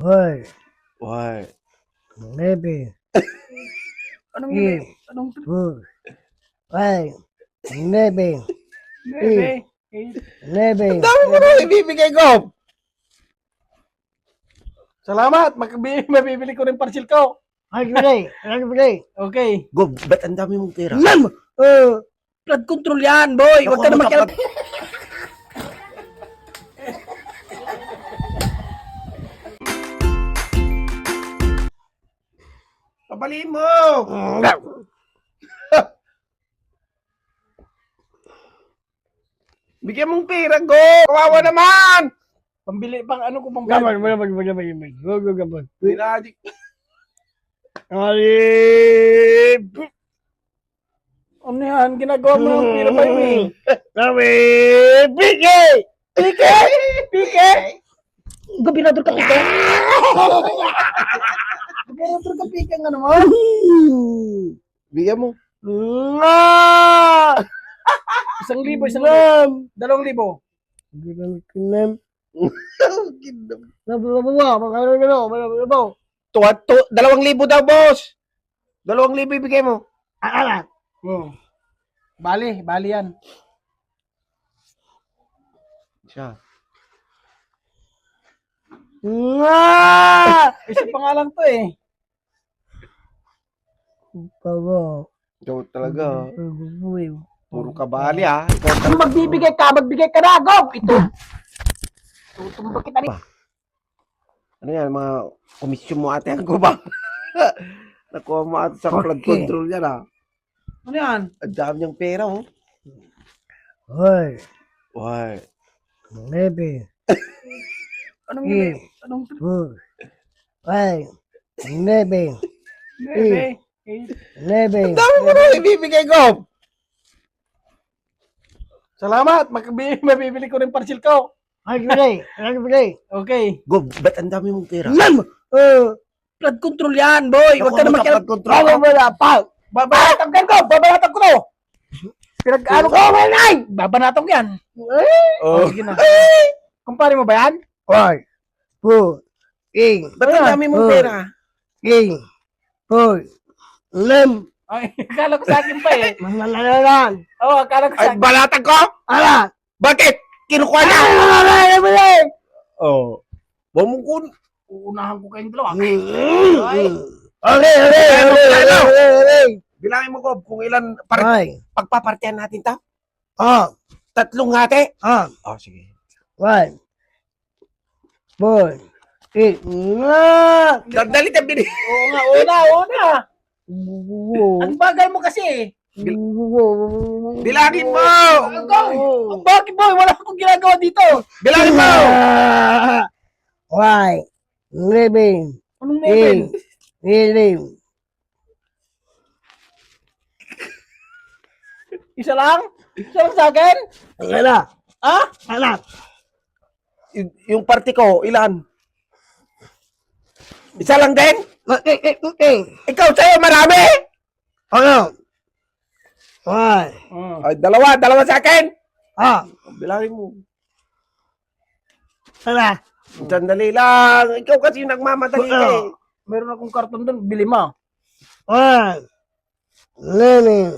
Hoy, Why? maybe, Anong Eh. Anong food. Why, maybe, bebe? maybe. Dami mo na ibibigay ko! Salamat. Mabibili ko rin parcel ko. Hagbilay. Okay. Gob, ba't ang dami mong pera? Ma'am! Flood control yan, boy. Huwag Naku, ka na makialam. Pabaliin mo! Bigyan mong pera, Go! Kawawa naman! Pambili pang ano ko pang Gaman. Gaman. Pinadik. Alip! Ano yan? Ginagawa mo ng pira pa yun eh. Kami! Pike! Pike! Pike! Gobernador ka pike? Gobernador ka pike ang ano mo? Bigyan mo. Nga! 1,000, 1,000. Ma'am! 2,000. Ginam. Nababaw. 2,000 daw, boss! 2,000 ibigay mo. Ala! Oh. Bali yan. Siya. Nga! Isa pa nga lang to eh. Babo. Ikaw talaga. Bubuyo. Puro kabali, ha? Ikaw Kung magbibigay ka na, go! Ito. Tutumba kita rin. Ano yan, mga komisyon mo ate ang ba? Nakuha mo ate sa flood Okay. control yan, ha? Ano yan? Ang dami niyang pera, oh. Hoy, Why? maybe, Anong Eh. Anong food. Why, maybe, bebe? maybe. Ang dami mo na ibibigay ko! Salamat. Mabibili ko rin parcel ko. Hagbilay. Okay. Gob, ba't ang dami mong pera? Ma'am! Flood control yan, boy. Huwag ka na makialam. Flood control. Babanatan ko! Babanatan ko to! Pinag-ano ko, manay! Babanatan ko yan. Oh. Sige na. Kumpare mo ba yan? Hoy, food. Ba't ang dami mong pera? Food. Lim. Ay, akala ko sa akin pa eh. Malalalan. Oo, akala ko sa Ay, akin. balatan ko? Ala! Bakit? Kinukuha niya? Oh. Bumukun. Uunahan ko kayong dalawa. Okay. Bilangin mo, Gob, kung ilan Hoy. pagpapartihan natin ta? Oh. 3 hati? Oh. Oh, sige. 1, 4, 8. Nga! Dali tayo bini. Oo nga, una. Ang bagal mo kasi eh. Bilangin mo! Bakit boy? Wala akong ginagawa dito. Bilangin mo! Why? Living. Anong level? Living. Isa lang? Isa lang sa akin? Ala. Ha? Ala. Yung party ko, ilan? Isa lang din? Okay. Ikaw sa'yo, marami! Ano? Why? Ay, dalawa sa akin! Ah. Bilangin mo. Ala. Sandali lang. Ikaw kasi yung nagmamadali ka eh. Meron akong karton doon. Bili mo. One. Living.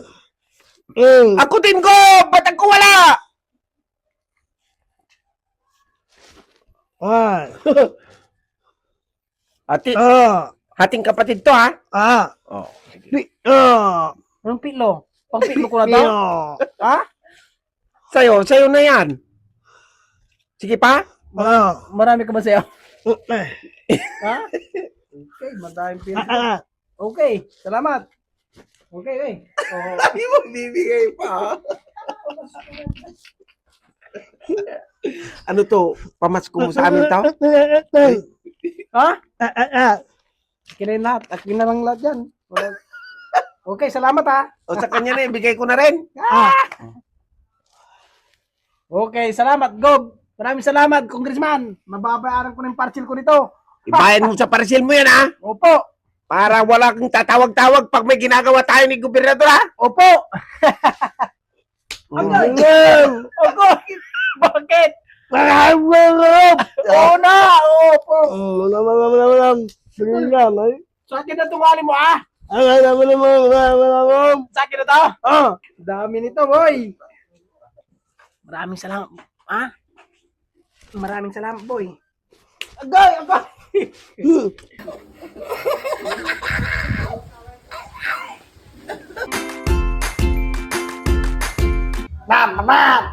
Ako din ko! Ba't ako wala? One. Hating kapatid to, ha? Oh. Anong pilo? Pang pilo ko na daw? Ha? Sa'yo na yan. Sige pa? Marami ka ba sa'yo? Ha? Okay, madaming pilo. Okay, salamat. Okay, eh. Oh. Hindi mo bibigay pa. Ano to? Pamasko mo sa amin to? Ha? Akin na yung lahat. Akin na lang lahat yan. Okay, salamat ha. O sa kanya na, ibigay ko na rin. Okay, salamat, Gob. Maraming salamat, Congressman. Mababayaran ko na yung parcel ko nito. Ibayan mo sa parcel mo yan, ha? Opo. Para wala kang tatawag-tawag pag may ginagawa tayo ni Gobernador, ha? Opo. Ako, bakit? Oo na! Oo, sa akin na tungali mo, ah! Sa akin na to! Oh! Dami nito, boy! Maraming salamat, ah? Maraming salamat, boy. Agay! Agay! Mama!